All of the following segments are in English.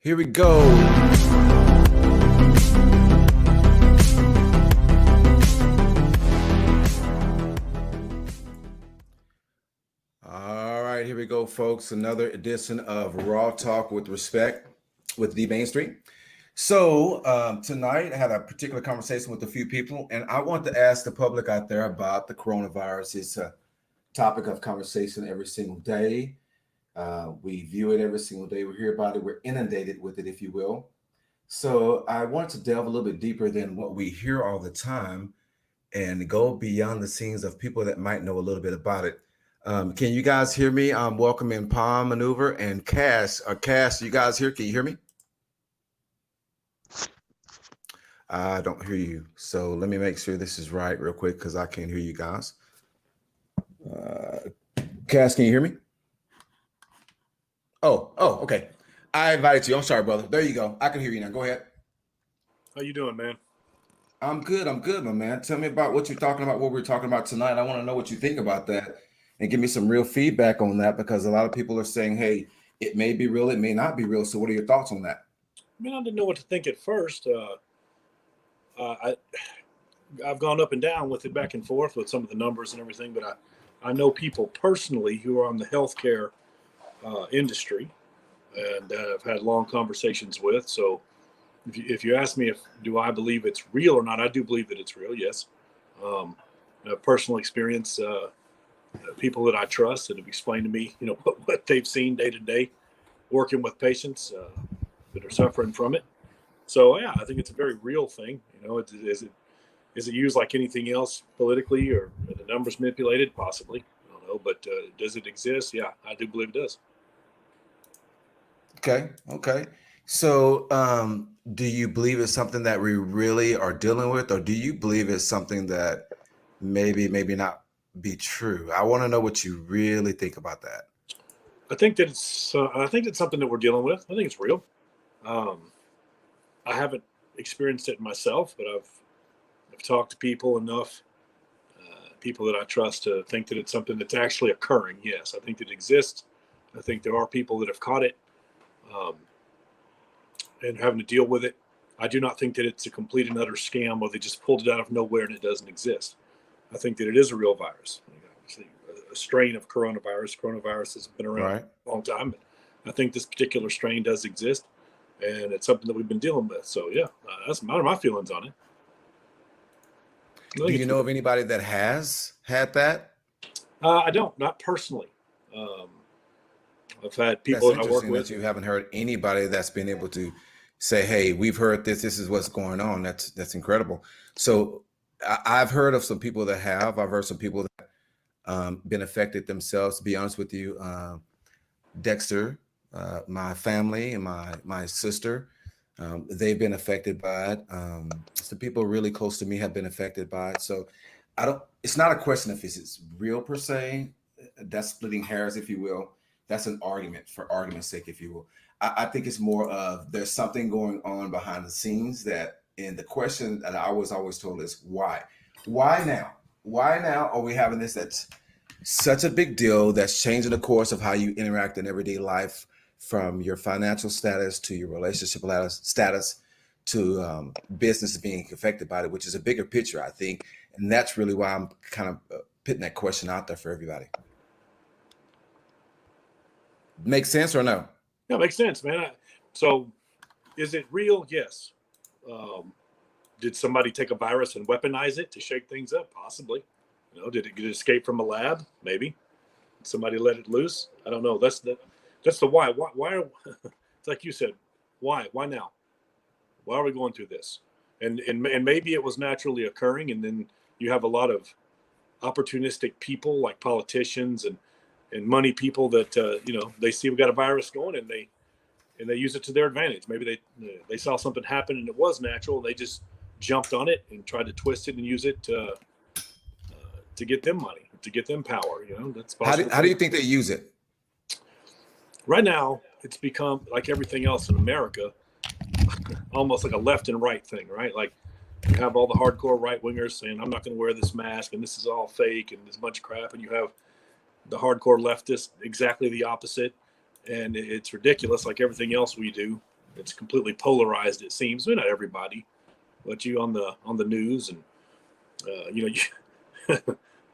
Here we go. All right, here we go, folks. Another edition of Raw Talk with Respect with D Main Street. So tonight I had a particular conversation with a few people, and I want to ask the public out there about the coronavirus. It's a topic of conversation every single day. We view it every single day. We hear about it. We're inundated with it, if you will. So I want to delve a little bit deeper than what we hear all the time and go beyond the scenes of people that might know a little bit about it. Can you guys hear me? I'm welcoming Palm Maneuver and Cass. Cass, you guys here? Can you hear me? I don't hear you. So let me make sure this is right real quick because I can't hear you guys. Cass, can you hear me? Oh, okay. I invited you. I'm sorry, brother. There you go. I can hear you now. Go ahead. How you doing, man? I'm good, my man. Tell me about what you're talking about, what we're talking about tonight. I want to know what you think about that and give me some real feedback on that because a lot of people are saying, hey, it may be real, it may not be real. So what are your thoughts on that? I mean, I didn't know what to think at first. I've gone up and down with it back and forth with some of the numbers and everything, but I know people personally who are on the healthcare industry and I've had long conversations with. So if you ask me do I believe it's real or not, I do believe that it's real. Yes. Personal experience, people that I trust that have explained to me, what they've seen day to day, working with patients that are suffering from it. So yeah, I think it's a very real thing. Is it used like anything else politically, or are the numbers manipulated? Possibly, I don't know. But does it exist? Yeah, I do believe it does. Okay. So, do you believe it's something that we really are dealing with, or do you believe it's something that maybe not be true? I want to know what you really think about that. I think that it's something that we're dealing with. I think it's real. I haven't experienced it myself, but I've talked to people enough, people that I trust to think that it's something that's actually occurring. Yes, I think it exists. I think there are people that have caught it and having to deal with it. I do not think that it's a complete and utter scam or they just pulled it out of nowhere and it doesn't exist. I think that it is a real virus. Obviously, a strain of coronavirus. Coronavirus has been around a long time, but I think this particular strain does exist. And it's something that we've been dealing with. So, yeah, that's my feelings on it. Do you know of anybody that has had that? I don't, not personally. I've had people that I work with. That you haven't heard anybody that's been able to say, hey, we've heard this. This is what's going on. That's incredible. So I've heard of some people that have. I've heard some people that been affected themselves. To be honest with you, Dexter, my family and my sister, they've been affected by it. Some people really close to me have been affected by it. So it's not a question of if it's real per se. That's splitting hairs, if you will. That's an argument for argument's sake, if you will. I think it's more of there's something going on behind the scenes and the question that I was always told is why? Why now? Why now are we having this that's such a big deal that's changing the course of how you interact in everyday life, from your financial status to your relationship status to business being affected by it, which is a bigger picture, I think. And that's really why I'm kind of putting that question out there for everybody. Make sense or no? Yeah, it makes sense, man. So is it real? Yes. Did somebody take a virus and weaponize it to shake things up? Possibly. Did it escape from a lab? Maybe. Did somebody let it loose? I don't know. That's the why. Why it's like you said, why now? Why are we going through this? And maybe it was naturally occurring, and then you have a lot of opportunistic people like politicians and money people that they see we got a virus going and they use it to their advantage. Maybe they saw something happen and it was natural. They just jumped on it and tried to twist it and use it to get them money, to get them power. That's possible. How do you think they use it? Right now, it's become like everything else in America, almost like a left and right thing, right? Like you have all the hardcore right wingers saying, I'm not going to wear this mask and this is all fake and this bunch of crap. And you have the hardcore leftists exactly the opposite. And it's ridiculous, like everything else we do. It's completely polarized, it seems. Well, not everybody, but you on the news, and you,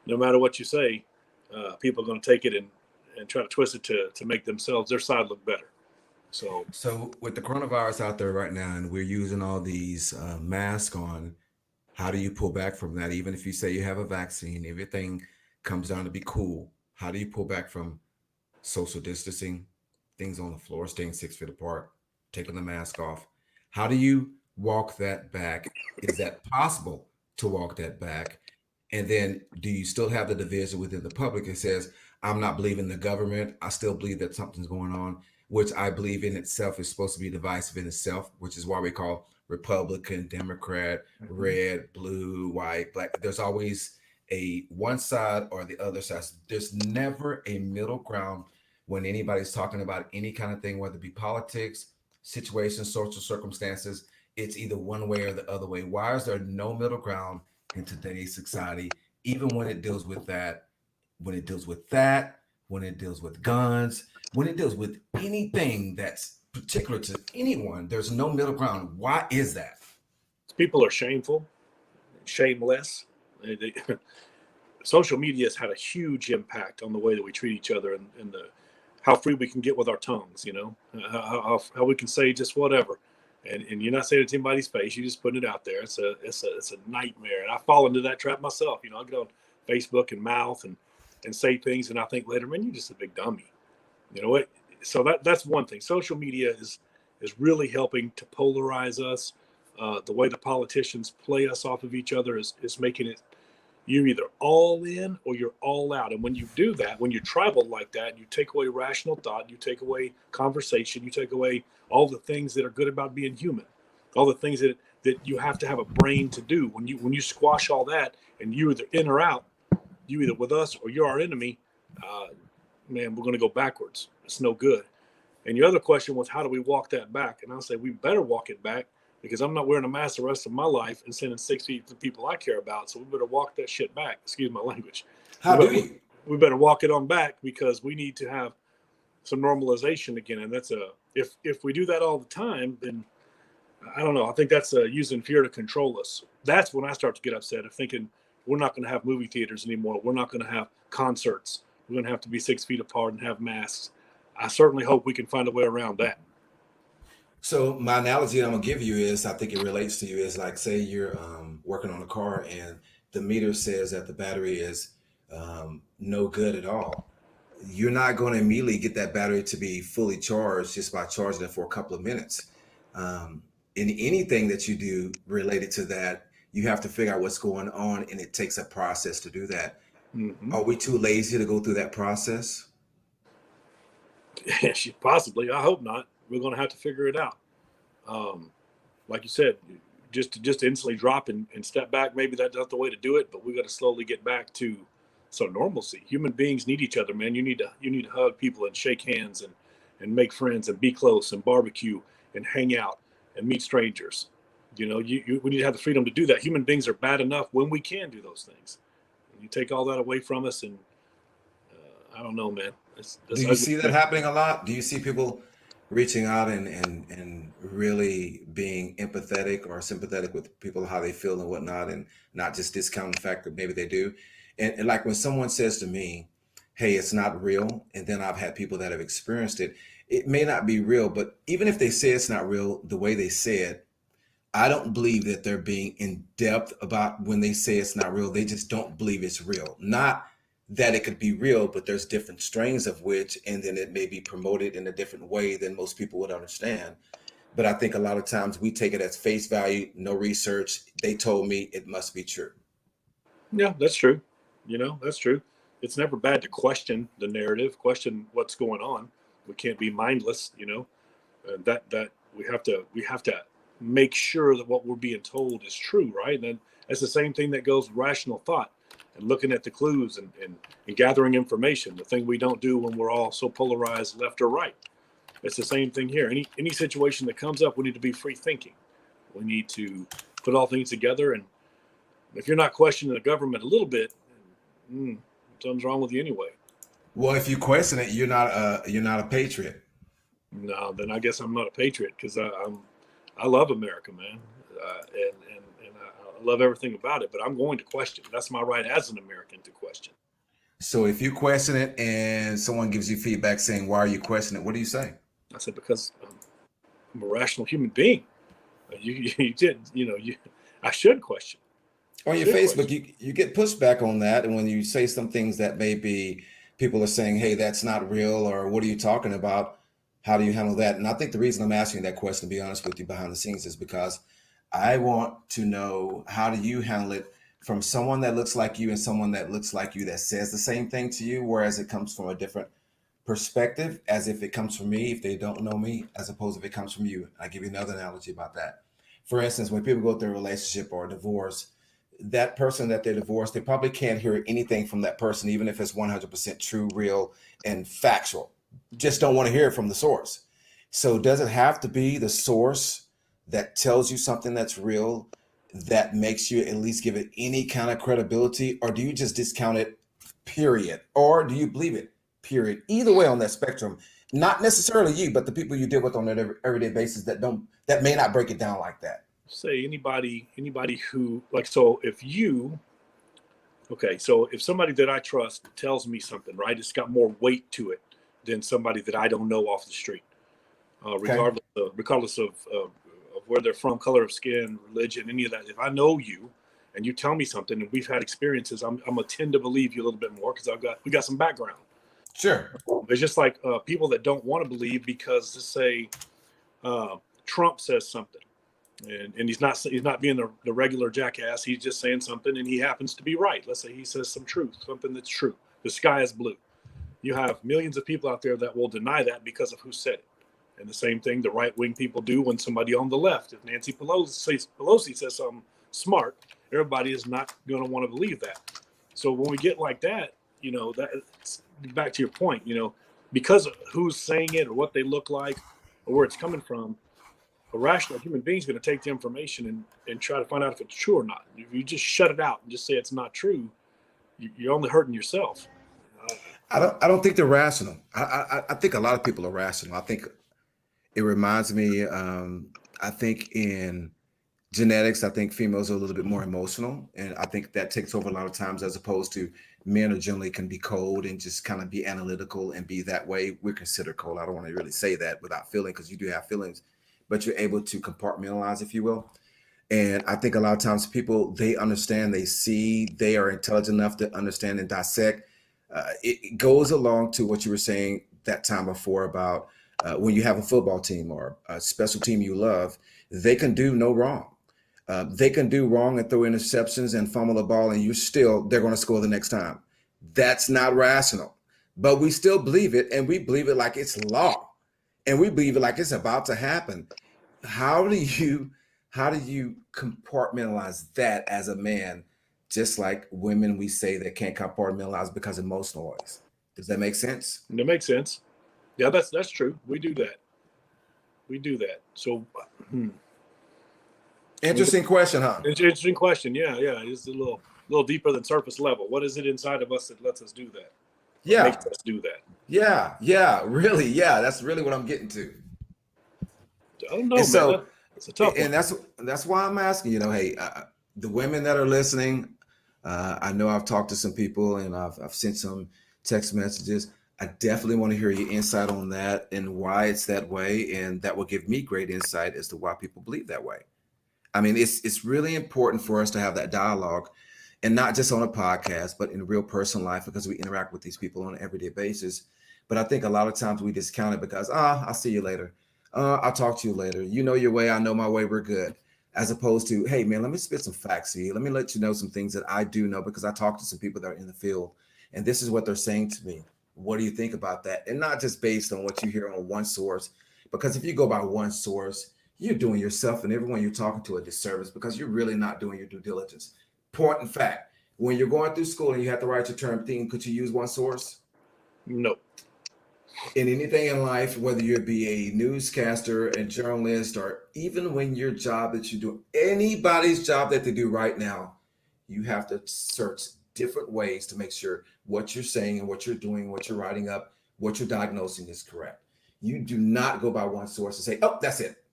no matter what you say, people are going to take it and try to twist it to make themselves, their side, look better. So So with the coronavirus out there right now, and we're using all these masks on, how do you pull back from that? Even if you say you have a vaccine, everything comes down to be cool. How do you pull back from social distancing, things on the floor, staying 6 feet apart, taking the mask off? How do you walk that back? Is that possible to walk that back? And then do you still have the division within the public that says, I'm not believing the government. I still believe that something's going on, which I believe in itself is supposed to be divisive in itself, which is why we call Republican, Democrat, mhm. red, blue, white, black. There's always a one side or the other side. There's never a middle ground when anybody's talking about any kind of thing, whether it be politics, situations, social circumstances. It's either one way or the other way. Why is there no middle ground in today's society, even when it deals with that, when it deals with that, when it deals with guns, when it deals with anything that's particular to anyone? There's no middle ground. Why is that? People are shameful, shameless. Social media has had a huge impact on the way that we treat each other, and the how free we can get with our tongues. How we can say just whatever, and you're not saying it to anybody's face. You're just putting it out there. It's a nightmare, and I fall into that trap myself. I get on Facebook and mouth and say things, and I think later, man, you're just a big dummy. You know what? So that's one thing. Social media is really helping to polarize us. The way the politicians play us off of each other is making it, you're either all in or you're all out. And when you do that, when you're tribal like that, you take away rational thought, you take away conversation, you take away all the things that are good about being human, all the things that you have to have a brain to do. When you squash all that and you either in or out, you either with us or you're our enemy. Uh, Man, we're going to go backwards. It's no good. And your other question was, how do we walk that back? And I'll say, we better walk it back, because I'm not wearing a mask the rest of my life and sending 6 feet to people I care about. So we better walk that shit back. Excuse my language. We How do better, you? we better walk it on back, because we need to have some normalization again. And if we do that all the time, then I don't know. I think that's using fear to control us. That's when I start to get upset of thinking we're not going to have movie theaters anymore. We're not going to have concerts. We're going to have to be 6 feet apart and have masks. I certainly hope we can find a way around that. So my analogy I'm gonna give you is, I think it relates to you, is like, say you're working on a car and the meter says that the battery is no good at all. You're not going to immediately get that battery to be fully charged just by charging it for a couple of minutes. In anything that you do related to that, you have to figure out what's going on, and it takes a process to do that. Mm-hmm. Are we too lazy to go through that process? Possibly. I hope not. We're going to have to figure it out. Um, like you said, just to instantly drop and step back. Maybe that's not the way to do it, but we got to slowly get back to some normalcy. Human beings need each other, man. You need to hug people and shake hands and make friends and be close and barbecue and hang out and meet strangers. We need to have the freedom to do that. Human beings are bad enough when we can do those things. You take all that away from us, and I don't know, man. Do That's you ugly see to that me. happening a lot? Do you see people reaching out and really being empathetic or sympathetic with people, how they feel and whatnot, and not just discounting the fact that maybe they do? And like when someone says to me, "Hey, it's not real," and then I've had people that have experienced it. It may not be real, but even if they say it's not real, the way they say it, I don't believe that they're being in depth about when they say it's not real. They just don't believe it's real. Not that it could be real, but there's different strains of which, and then it may be promoted in a different way than most people would understand. But I think a lot of times we take it as face value, no research. They told me, it must be true. Yeah, that's true. That's true. It's never bad to question the narrative, question what's going on. We can't be mindless, and that we have to make sure that what we're being told is true, right? And then that's the same thing that goes with rational thought and looking at the clues and gathering information. The thing we don't do when we're all so polarized left or right. It's the same thing here. Any situation that comes up, we need to be free thinking. We need to put all things together, and if you're not questioning the government a little bit, mm, something's wrong with you anyway. Well, if you question it, you're not a patriot. No, then I guess I'm not a patriot because I love America, man, and I love everything about it. But I'm going to question. That's my right as an American to question. So if you question it and someone gives you feedback saying, why are you questioning it? What do you say? I said because I'm a rational human being. You did, I should question. On your Should Facebook, question. you get pushback on that. And when you say some things that maybe people are saying, hey, that's not real, or what are you talking about? How do you handle that? And I think the reason I'm asking that question, to be honest with you, behind the scenes is because I want to know, how do you handle it from someone that looks like you and someone that looks like you that says the same thing to you, whereas it comes from a different perspective, as if it comes from me, if they don't know me, as opposed if it comes from you. I give you another analogy about that. For instance, when people go through a relationship or a divorce, that person that they're divorced, they probably can't hear anything from that person, even if it's 100% true, real, and factual. Just don't want to hear it from the source. So does it have to be the source that tells you something that's real, that makes you at least give it any kind of credibility, or do you just discount it, period? Or do you believe it, period? Either way on that spectrum, not necessarily you, but the people you deal with on an everyday basis that may not break it down like that. Say anybody who like, so if you, okay, so if somebody that I trust tells me something, right, it's got more weight to it than somebody that I don't know off the street, Okay. regardless of where they're from, color of skin, religion, any of that. If I know you and you tell me something and we've had experiences, I'm gonna tend to believe you a little bit more because we got some background. Sure. It's just like people that don't want to believe because, let's say, Trump says something, and he's not being the regular jackass. He's just saying something, and he happens to be right. Let's say he says some truth, something that's true. The sky is blue. You have millions of people out there that will deny that because of who said it. And the same thing the right wing people do when somebody on the left, if Nancy Pelosi says something smart, everybody is not going to want to believe that. So when we get like that, that back to your point, because of who's saying it or what they look like or where it's coming from, a rational human being is going to take the information and try to find out if it's true or not. If you just shut it out and just say it's not true, you're only hurting yourself. I don't think they're rational. I think a lot of people are rational. I think it reminds me. I think in genetics, I think females are a little bit more emotional, and I think that takes over a lot of times, as opposed to men are generally can be cold and just kind of be analytical and be that way. We're considered cold. I don't want to really say that without feeling, because you do have feelings, but you're able to compartmentalize, if you will. And I think a lot of times people, they understand, they see, they are intelligent enough to understand and dissect. It goes along to what you were saying that time before about when you have a football team or a special team you love, they can do no wrong. They can do wrong and throw interceptions and fumble the ball, and they're going to score the next time. That's not rational, but we still believe it, and we believe it like it's law, and we believe it like it's about to happen. How do you how do you compartmentalize that as a man, just like women we say that can't compartmentalize because of emotional ways? Does that make sense? And it makes sense. Yeah, that's true. We do that. We do that. So, Interesting question, huh? interesting question. Yeah, yeah. It's a little deeper than surface level. What is it inside of us that lets us do that? Or makes Yeah, us do that? yeah, really, yeah. That's really what I'm getting to. I don't know, And man. so, It's a tough one. and that's why I'm asking. Hey, the women that are listening, I know I've talked to some people and I've sent some text messages. I definitely want to hear your insight on that and why it's that way, and that will give me great insight as to why people believe that way. I mean, it's really important for us to have that dialogue, and not just on a podcast, but in real personal life, because we interact with these people on an everyday basis. But I think a lot of times we discount it because, I'll see you later. I'll talk to you later. You know your way, I know my way, we're good. As opposed to, hey man, let me spit some facts here. Let me let you know some things that I do know, because I talk to some people that are in the field, and this is what they're saying to me. What do you think about that? And not just based on what you hear on one source, because if you go by one source, you're doing yourself and everyone you're talking to a disservice, because you're really not doing your due diligence. Point in fact, when you're going through school and you have to write your term theme, could you use one source? No. In anything in life, whether you be a newscaster, a journalist, or even when your job that you do, anybody's job that they do right now, you have to search different ways to make sure what you're saying and what you're doing, what you're writing up, what you're diagnosing is correct. You do not go by one source and say, oh, that's it.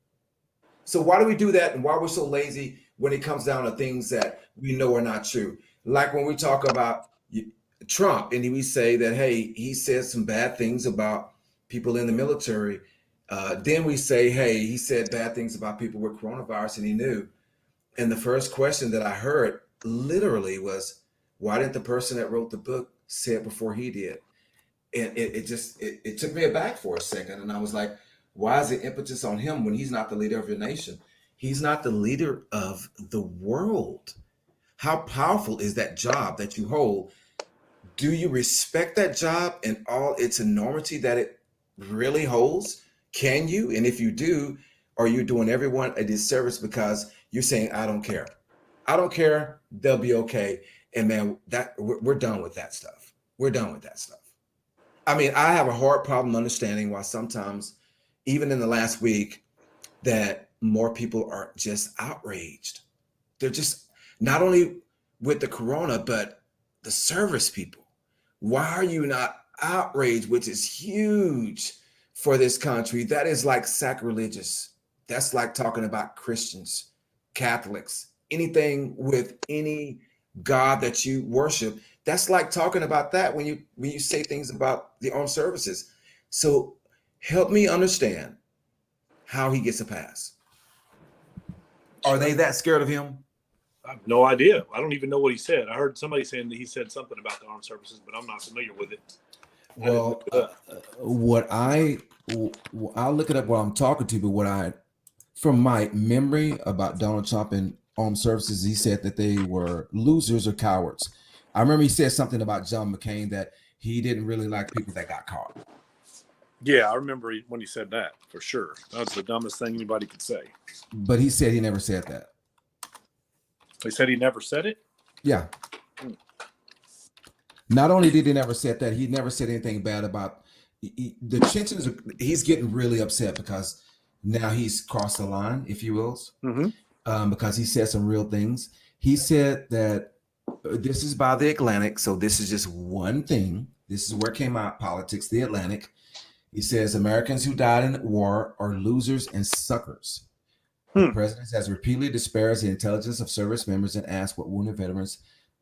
So why do we do that? And why we're so lazy when it comes down to things that we know are not true? Like when we talk about Trump and we say that, hey, he said some bad things about people in the military. Then we say, hey, he said bad things about people with coronavirus and he knew. And the first question that I heard literally was, why didn't the person that wrote the book say it before he did? And it took me aback for a second. And I was like, why is the impetus on him when he's not the leader of your nation? He's not the leader of the world. How powerful is that job that you hold? Do you respect that job and all its enormity that it really holds? Can you? And if you do, are you doing everyone a disservice because you're saying, I don't care? I don't care. They'll be okay. And man, that we're done with that stuff. We're done with that stuff. I mean, I have a hard problem understanding why sometimes, even in the last week, that more people are just outraged. They're just not only with the corona, but the service people. Why are you not outraged, which is huge for this country? That is like sacrilegious. That's like talking about Christians, Catholics, anything with any God that you worship. That's like talking about that when you say things about the armed services. So help me understand how he gets a pass. Are they that scared of him? I have no idea. I don't even know what he said. I heard somebody saying that he said something about the armed services, but I'm not familiar with it. Well, I'll look it up while I'm talking to you, but from my memory about Donald Trump and armed services, he said that they were losers or cowards. I remember he said something about John McCain that he didn't really like people that got caught. Yeah, I remember when he said that for sure. That was the dumbest thing anybody could say. But he said he never said that. He said he never said it? Yeah. Not only did he never said that, he never said anything bad about the tensions. He's getting really upset because now he's crossed the line, if you will, because he said some real things. He said that this is by the Atlantic, so this is just one thing. This is where it came out, politics, the Atlantic. He says Americans who died in war are losers and suckers. The president has repeatedly disparaged the intelligence of service members and asked what wounded veterans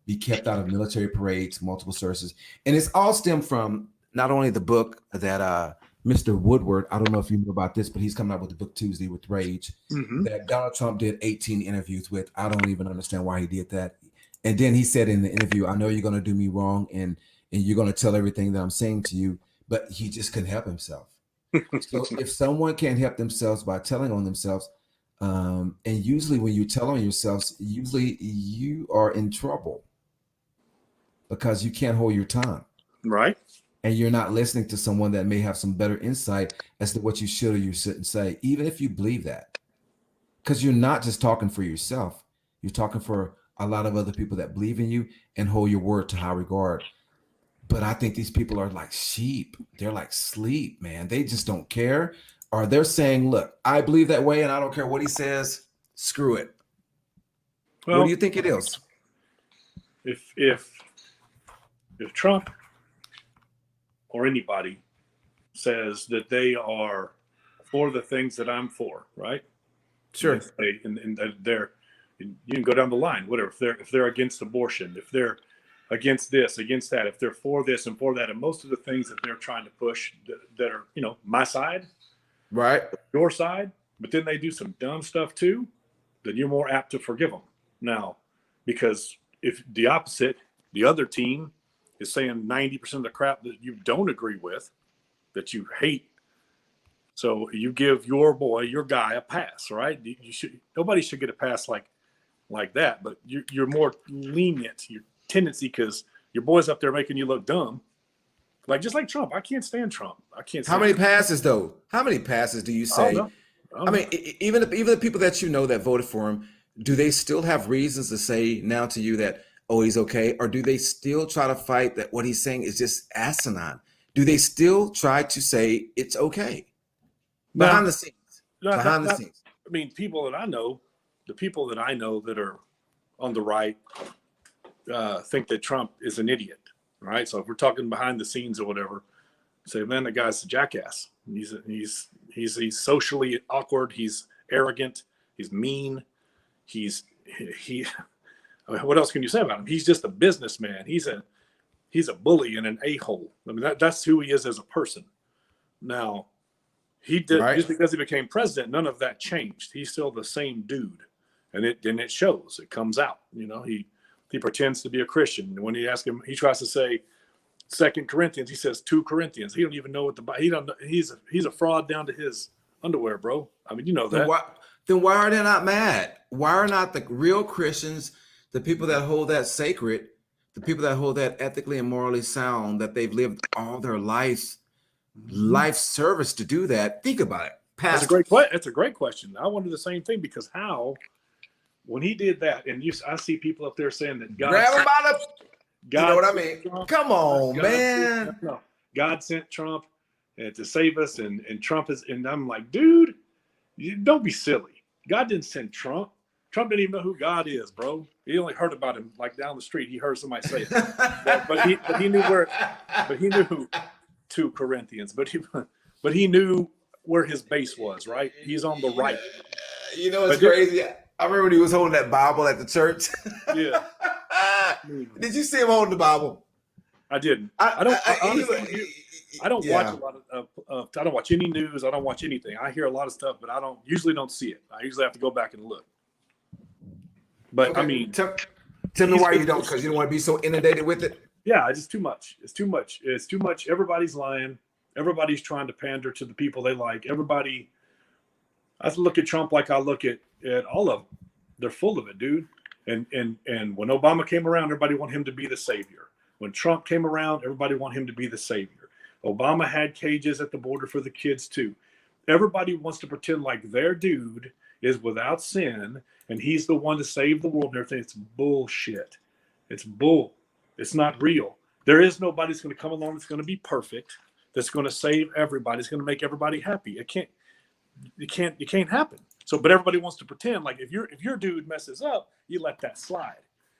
be kept out of military parades, multiple sources. And it's all stemmed from not only the book that Mr. Woodward, I don't know if you know about this, but he's coming out with the book Tuesday with Rage, that Donald Trump did 18 interviews with. I don't even understand why he did that. And then he said in the interview, I know you're going to do me wrong and you're going to tell everything that I'm saying to you, but he just couldn't help himself. So if someone can't help themselves by telling on themselves, and usually when you tell on yourselves, usually you are in trouble because you can't hold your tongue. Right. And you're not listening to someone that may have some better insight as to what you should or you shouldn't say, even if you believe that. Because you're not just talking for yourself. You're talking for a lot of other people that believe in you and hold your word to high regard. But I think these people are like sheep. They're like sleep, man. They just don't care. Or they're saying, look, I believe that way and I don't care what he says. Screw it. Well, what do you think it is? If Trump or anybody says that they are for the things that I'm for, right? Sure. And they're, you can go down the line, whatever. If they're against abortion, if they're against this, against that, if they're for this and for that, and most of the things that they're trying to push that are, my side, right, your side, but then they do some dumb stuff too, then you're more apt to forgive them now, because if the opposite, the other team is saying 90% of the crap that you don't agree with, that you hate, so you give your guy a pass, right? Nobody should get a pass like that, but you're more lenient, your tendency, because your boy's up there making you look dumb, just like Trump. I can't stand Trump. I can't stand How many passes though? How many passes do you say? I mean, even the people that that voted for him, do they still have reasons to say now to you that, oh, he's okay? Or do they still try to fight that what he's saying is just asinine? Do they still try to say it's okay? Behind the scenes. I mean, people that I know, the people that I know that are on the right think that Trump is an idiot, right? So if we're talking behind the scenes or whatever, Say, man, the guy's a jackass. He's socially awkward. He's arrogant. He's mean. He. What else can you say about him? He's just a businessman. He's a bully and an a-hole. I mean, that's who he is as a person. Now, he did just because he became president. None of that changed. He's still the same dude, and it shows. It comes out. You know, he pretends to be a Christian. And when you ask him, he tries to say 2 Corinthians. He says 2 Corinthians. He don't even know what he don't. He's a fraud down to his underwear, bro. I mean, you know that. Then why are they not mad? Why are not the real Christians, the people that hold that sacred, the people that hold that ethically and morally sound, that they've lived all their life service to do that? Think about it. That's a great question. I wonder the same thing, because when he did that, and I see people up there saying that God grab him by the, God, you know what I mean? Trump, come on, man. God sent Trump to save us, and Trump is, and I'm like, dude, don't be silly. God didn't send Trump. Trump didn't even know who God is, bro. He only heard about him like down the street. He heard somebody say it, but he knew where. But he knew 2 Corinthians. But he knew where his base was. Right. He's on the right. You know, it's crazy. I remember when he was holding that Bible at the church. Yeah. Did you see him holding the Bible? I didn't. I don't watch a lot of. I don't watch any news. I don't watch anything. I hear a lot of stuff, but I usually don't see it. I usually have to go back and look. But okay. I mean, tell me why you don't, because you don't want to be so inundated with it. Yeah, it's too much. It's too much. It's too much. Everybody's lying. Everybody's trying to pander to the people they like. Everybody. I look at Trump like I look at all of them. They're full of it, dude. And when Obama came around, everybody wanted him to be the savior. When Trump came around, everybody wanted him to be the savior. Obama had cages at the border for the kids too. Everybody wants to pretend like their dude is without sin and he's the one to save the world and everything. It's bullshit. It's bull. It's not real. There is nobody that's going to come along that's going to be perfect, that's going to save everybody, it's going to make everybody happy. It can't happen. So, but everybody wants to pretend like if your dude messes up, you let that slide.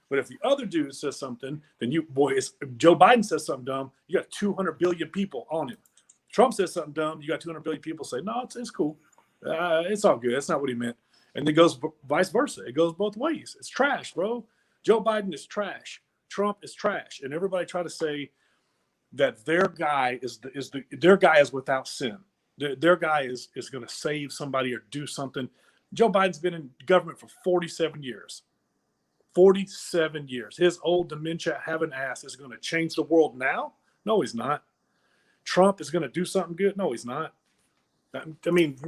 But if the other dude says something, then if Joe Biden says something dumb, you got 200 billion people on him. Trump says something dumb, you got 200 billion people say, no, it's cool. It's all good. That's not what he meant. And it goes vice versa. It goes both ways. It's trash, bro. Joe Biden is trash. Trump is trash. And everybody try to say that their guy is without sin. Their guy is going to save somebody or do something. Joe Biden's been in government for 47 years. 47 years. His old dementia having ass is going to change the world now? No, he's not. Trump is going to do something good? No, he's not. I mean,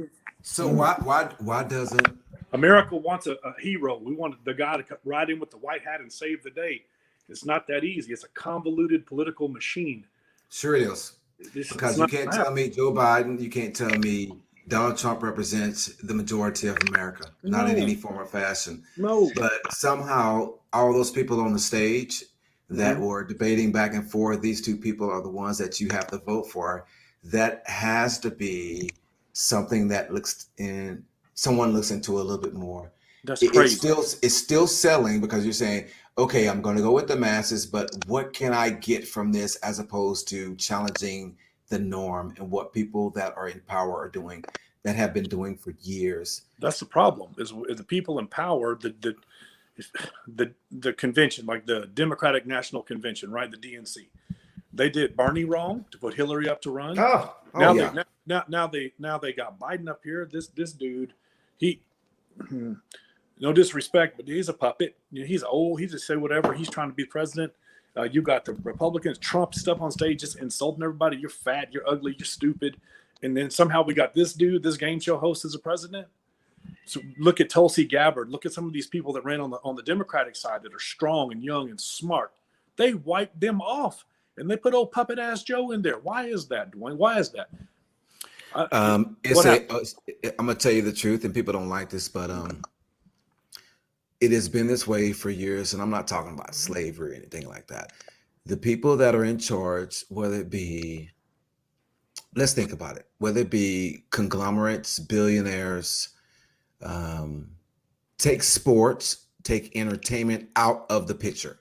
so why doesn't America wants a hero? We want the guy to ride in with the white hat and save the day. It's not that easy. It's a convoluted political machine. Sure it is. Because you can't tell me Joe Biden, you can't tell me Donald Trump represents the majority of America, not in any form or fashion. No. But somehow all those people on the stage that were debating back and forth, these two people are the ones that you have to vote for. That has to be something that someone looks into a little bit more. That's crazy. It's still selling, because you're saying, okay, I'm going to go with the masses, but what can I get from this, as opposed to challenging the norm and what people that are in power are doing, that have been doing for years. That's the problem, is the people in power, the convention, like the Democratic National Convention, right? The DNC. They did Bernie wrong to put Hillary up to run. Now they got Biden up here. This dude, he no disrespect, but he's a puppet. He's old. He just say whatever. He's trying to be president. You got the Republicans, Trump stuff on stage, just insulting everybody. You're fat. You're ugly. You're stupid. And then somehow we got this dude, this game show host, as a president. So look at Tulsi Gabbard. Look at some of these people that ran on the Democratic side that are strong and young and smart. They wiped them off, and they put old puppet ass Joe in there. Why is that, Dwayne? Why is that? I'm gonna tell you the truth, and people don't like this, but it has been this way for years, and I'm not talking about slavery or anything like that. The people that are in charge, whether it be, let's think about it, whether it be conglomerates, billionaires, take sports, take entertainment out of the picture.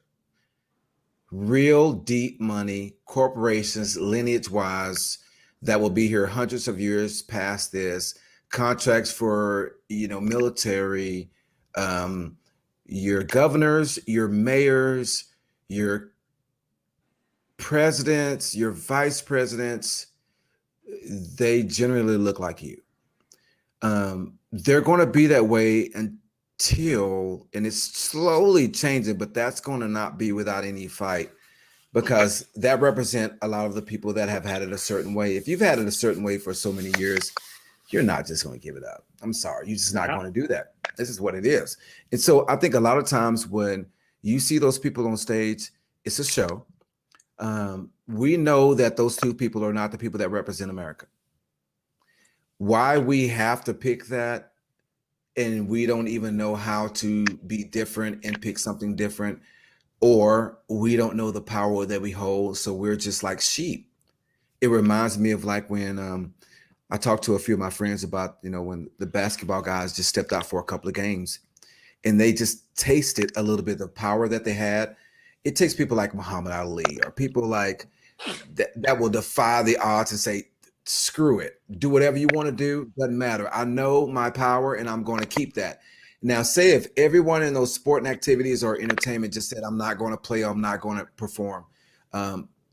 Real deep money, corporations, lineage-wise, that will be here hundreds of years past this, contracts for, military, your governors, your mayors, your presidents, your vice presidents, they generally look like you. They're going to be that way until, and it's slowly changing, but that's going to not be without any fight, because that represent a lot of the people that have had it a certain way. If you've had it a certain way for so many years, you're not just going to give it up. I'm sorry. You're just not going to do that. This is what it is. And so I think a lot of times when you see those people on stage, it's a show. We know that those two people are not the people that represent America. Why we have to pick that, and we don't even know how to be different and pick something different, or we don't know the power that we hold, so we're just like sheep. It reminds me of like when I talked to a few of my friends about, when the basketball guys just stepped out for a couple of games and they just tasted a little bit of power that they had. It takes people like Muhammad Ali or people like that will defy the odds and say, screw it, do whatever you want to do, doesn't matter. I know my power and I'm going to keep that. Now, say if everyone in those sporting activities or entertainment just said, I'm not going to play, I'm not going to perform,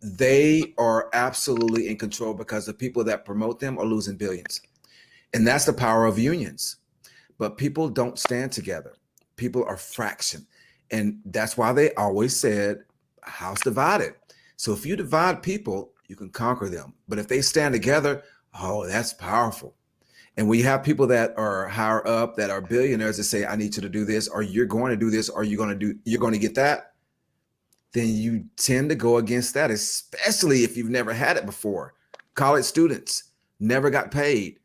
they are absolutely in control, because the people that promote them are losing billions. And that's the power of unions. But people don't stand together. People are fraction. And that's why they always said, house divided. So if you divide people, you can conquer them. But if they stand together, oh, that's powerful. And we have people that are higher up, that are billionaires, that say, I need you to do this, or you're going to do this, or you're going to get that. Then you tend to go against that, especially if you've never had it before. College students never got paid.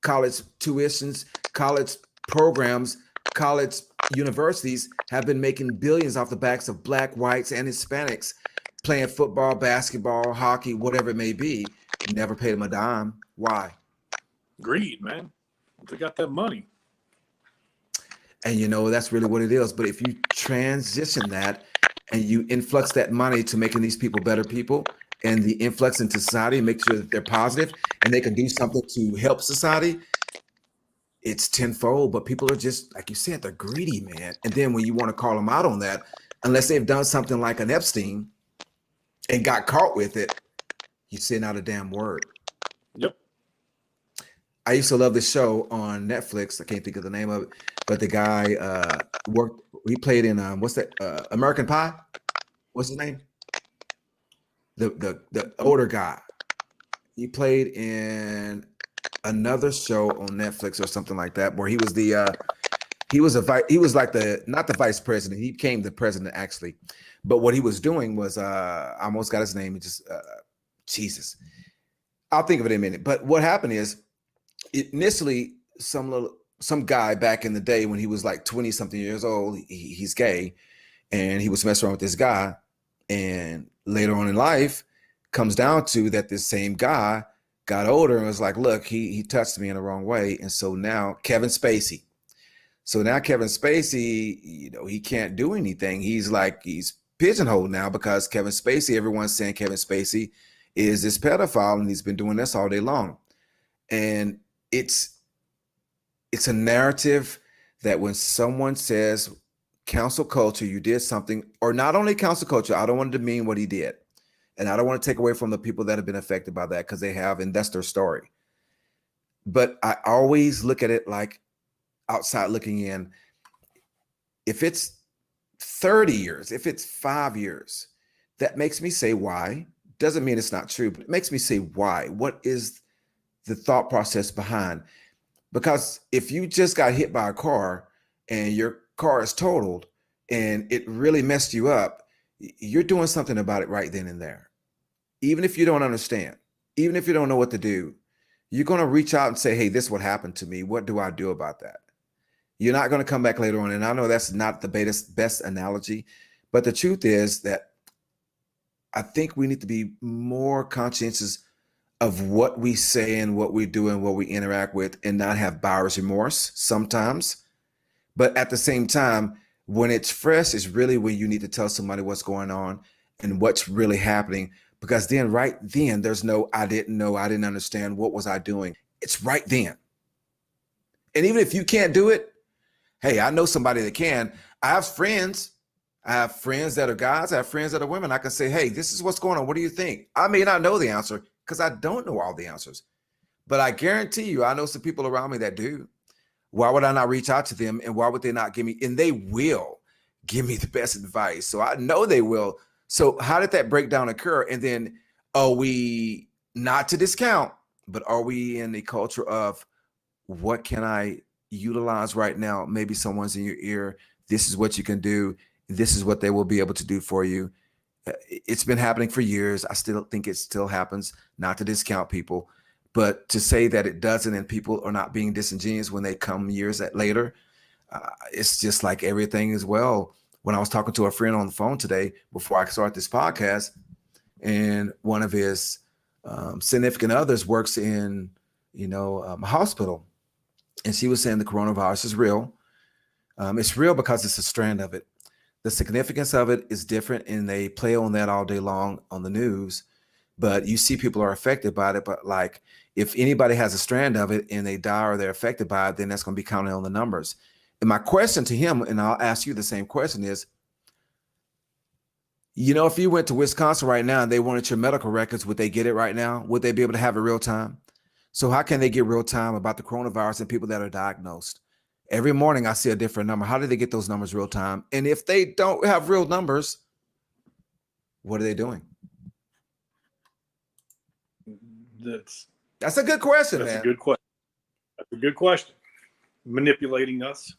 College tuitions, college programs, college universities have been making billions off the backs of Black, whites, and Hispanics playing football, basketball, hockey, whatever it may be. Never paid them a dime. Why? Greed, man. They got that money. And that's really what it is. But if you transition that and you influx that money to making these people better people, and the influx into society, make sure that they're positive and they can do something to help society, it's tenfold. But people are just, like you said, they're greedy, man. And then when you want to call them out on that, unless they've done something like an Epstein and got caught with it, you say not a damn word. Yep. I used to love this show on Netflix. I can't think of the name of it, but the guy he played in what's that? American Pie? What's his name? The older guy. He played in another show on Netflix or something like that, where he was like not the vice president. He became the president actually, but what he was doing was I almost got his name. It just Jesus. I'll think of it in a minute. But what happened is, initially some guy back in the day when he was like 20 something years old, he's gay, and he was messing around with this guy, and later on in life comes down to that this same guy got older and was like, look, he touched me in the wrong way. And so now Kevin Spacey, he can't do anything. He's pigeonholed now, because Kevin Spacey, everyone's saying Kevin Spacey is this pedophile and he's been doing this all day long. And it's a narrative that when someone says cancel culture, you did something, or not only cancel culture, I don't want to demean what he did. And I don't want to take away from the people that have been affected by that, because they have, and that's their story. But I always look at it like outside looking in. If it's 30 years, if it's 5 years, that makes me say why. Doesn't mean it's not true, but it makes me say why. What is the thought process behind? Because if you just got hit by a car and your car is totaled and it really messed you up, you're doing something about it right then and there. Even if you don't understand, even if you don't know what to do, you're going to reach out and say, hey, this is what happened to me. What do I do about that? You're not going to come back later on. And I know that's not the best analogy, but the truth is that I think we need to be more conscientious of what we say and what we do and what we interact with, and not have buyer's remorse sometimes. But at the same time, when it's fresh is really when you need to tell somebody what's going on and what's really happening. because then right then there's no, I didn't know, I didn't understand, what was I doing? It's right then. And even if you can't do it, hey, I know somebody that can. I have friends that are guys, I have friends that are women. I can say, hey, this is what's going on. What do you think? I may not know the answer because I don't know all the answers, but I guarantee you, I know some people around me that do. Why would I not reach out to them? And why would they not give me? And they will give me the best advice. So I know they will. So how did that breakdown occur? And then are we, not to discount, but are we in the culture of what can I utilize right now? Maybe someone's in your ear. This is what you can do. This is what they will be able to do for you. It's been happening for years. I still think it still happens, not to discount people, but to say that it doesn't and people are not being disingenuous when they come years later, it's just like everything as well. When I was talking to a friend on the phone today before I started this podcast, and one of his significant others works in, a hospital, and she was saying the coronavirus is real. It's real because it's a strand of it. The significance of it is different, and they play on that all day long on the news. But you see people are affected by it. But like, if anybody has a strand of it and they die or they're affected by it, then that's going to be counted on the numbers. And my question to him, and I'll ask you the same question, is, if you went to Wisconsin right now and they wanted your medical records, would they get it right now? Would they be able to have it real time? So how can they get real time about the coronavirus and people that are diagnosed? Every morning I see a different number. How do they get those numbers real time? And if they don't have real numbers, what are they doing? That's a good question, man. That's a good question. That's a good question. Manipulating us,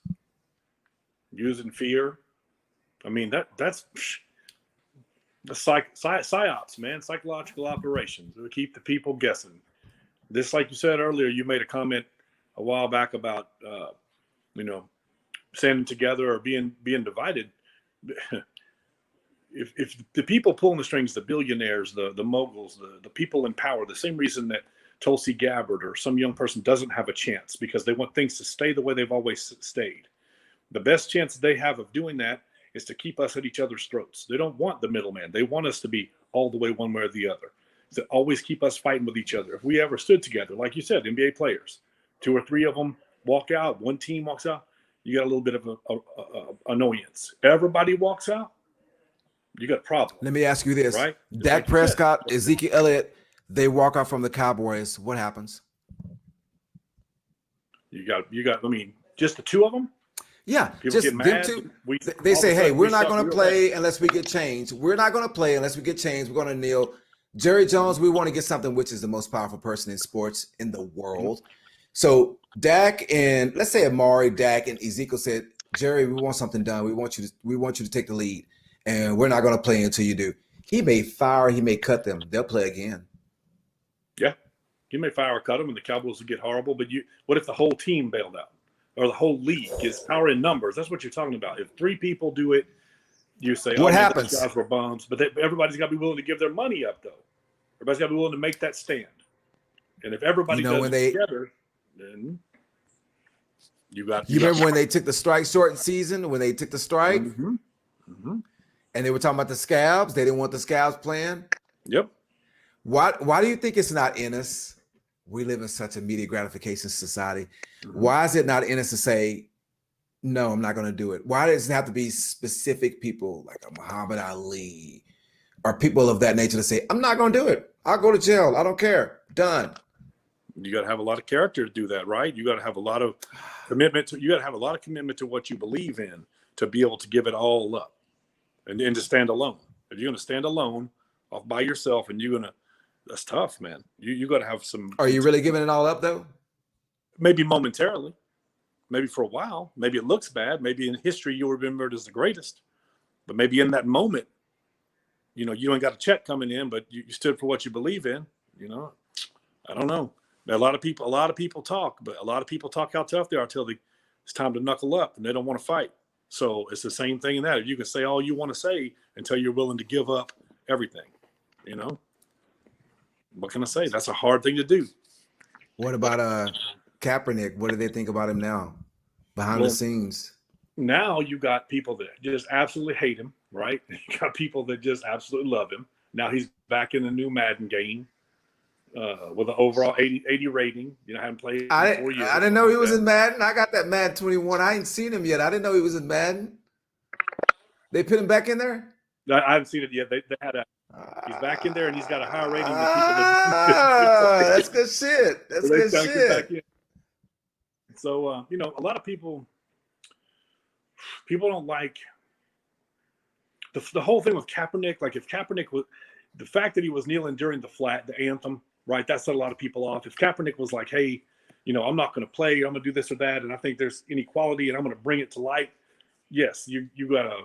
using fear. I mean, that's the psyops, man. Psychological operations to keep the people guessing. This, like you said earlier, you made a comment a while back about standing together or being divided. If the people pulling the strings, the billionaires, the moguls, the people in power, the same reason that Tulsi Gabbard or some young person doesn't have a chance because they want things to stay the way they've always stayed. The best chance they have of doing that is to keep us at each other's throats. They don't want the middleman. They want us to be all the way one way or the other. To always keep us fighting with each other. If we ever stood together, like you said, NBA players, 2 or 3 of them walk out, one team walks out, you got a little bit of a annoyance. Everybody walks out, you got a problem. Let me ask you this, right? Dak Prescott, Ezekiel Elliott, they walk out from the Cowboys. What happens? You got. I mean, just the 2 of them. Yeah, people just get mad. them 2. They say, "Hey, we're not going to play unless we get changed. We're not going to play unless we get changed. We're going to kneel." Jerry Jones, we want to get something, which is the most powerful person in sports in the world. So Dak and let's say Amari, Dak and Ezekiel said, "Jerry, we want something done. We want you to take the lead, and we're not going to play until you do." He may fire, he may cut them. They'll play again. Yeah, you may fire or cut them, and the Cowboys will get horrible. But what if the whole team bailed out, or the whole league is power in numbers? That's what you're talking about. If 3 people do it, you say, what happens? Those guys were bums. But everybody's got to be willing to give their money up, though. Everybody's got to be willing to make that stand. And if everybody does it together, then you remember when they took the strike short season, when they took the strike? Mm-hmm. Mm-hmm. And they were talking about the scabs. They didn't want the scabs playing. Yep. Why do you think it's not in us? We live in such a immediate gratification society. Mm-hmm. Why is it not in us to say, no, I'm not going to do it? Why does it have to be specific people like a Muhammad Ali or people of that nature to say, I'm not going to do it. I'll go to jail. I don't care. Done. You got to have a lot of character to do that, right? You got to have a lot of commitment to what you believe in to be able to give it all up and to stand alone. If you're going to stand alone off by yourself and that's tough, man. You got to have some. Are you really giving it all up though? Maybe momentarily, maybe for a while, maybe it looks bad. Maybe in history you'll remember it as the greatest, but maybe in that moment, you ain't got a check coming in, but you stood for what you believe in. I don't know. A lot of people talk, but a lot of people talk how tough they are until it's time to knuckle up and they don't want to fight. So it's the same thing in that. If you can say all you want to say until you're willing to give up everything, what can I say? That's a hard thing to do. What about Kaepernick? What do they think about him now behind the scenes? Now you got people that just absolutely hate him, right? You got people that just absolutely love him, Now he's back in the new Madden game with an overall 80 rating. You know, I haven't played in 4 years. I didn't know he was in Madden. I got that Madden 21. I ain't seen him yet. I didn't know he was in Madden. They put him back in there? I haven't seen it yet. They had a. He's back in there, and he's got a higher rating than people. That, that's good shit. That's good shit. So you know, a lot of people don't like the whole thing with Kaepernick. Like, if Kaepernick was, the fact that he was kneeling during the anthem, right? That set a lot of people off. If Kaepernick was like, hey, you know, I'm not going to play, I'm going to do this or that, and I think there's inequality, and I'm going to bring it to light. Yes, you gotta.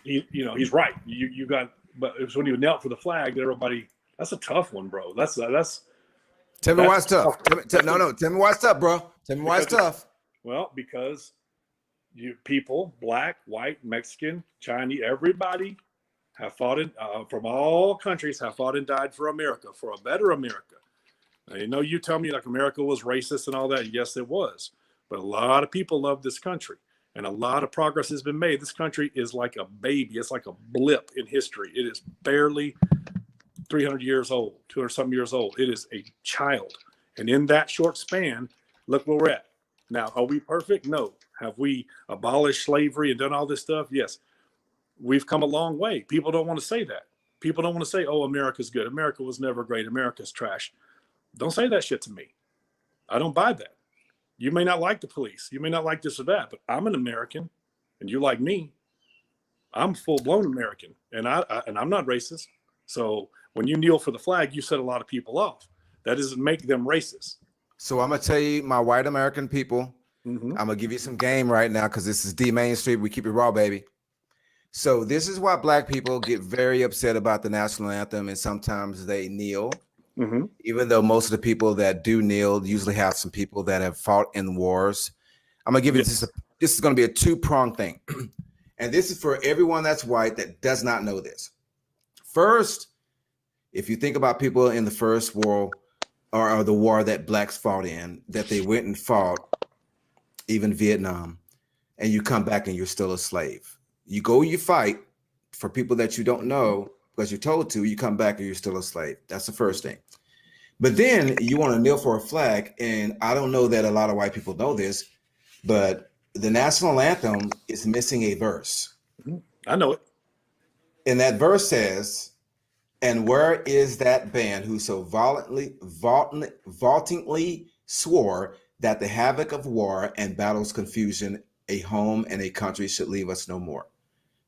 You know, he's right. You got, but it's when you knelt for the flag that everybody. That's a tough one, bro. That's. Tell me why it's tough. Tell me why it's tough, bro. Tell me why it's tough. Well, because you people, black, white, Mexican, Chinese, everybody have fought in from all countries have fought and died for America, for a better America. Now, you know, you tell me like America was racist and all that. Yes, it was, but a lot of people love this country. And a lot of progress has been made. This country is like a baby. It's like a blip in history. It is barely 300 years old, 200 some years old. It is a child. And in that short span, look where we're at. Now, are we perfect? No. Have we abolished slavery and done all this stuff? Yes. We've come a long way. People don't want to say that. People don't want to say, oh, America's good. America was never great. America's trash. Don't say that shit to me. I don't buy that. You may not like the police. You may not like this or that, but I'm an American, and you like me. I'm full-blown American, and I'm not racist. So when you kneel for the flag, you set a lot of people off. That doesn't make them racist. So I'm gonna tell you, my white American people, I'm gonna give you some game right now because this is D Main Street. We keep it raw, baby. So this is why black people get very upset about the national anthem, and sometimes they kneel. Even though most of the people that do kneel usually have some people that have fought in wars. I'm gonna give you this. This is gonna be a two-pronged thing, and this is for everyone that's white that does not know this. First, if you think about people in the First World or the war that blacks fought in, that they went and fought, even Vietnam, and you come back and you're still a slave. You go, you fight for people that you don't know because you're told to, you come back and you're still a slave. That's the first thing. But then you want to kneel for a flag, and I don't know that a lot of white people know this, but the national anthem is missing a verse. I know it. And that verse says, and where is that band who so vaultingly swore that the havoc of war and battle's confusion, a home and a country should leave us no more.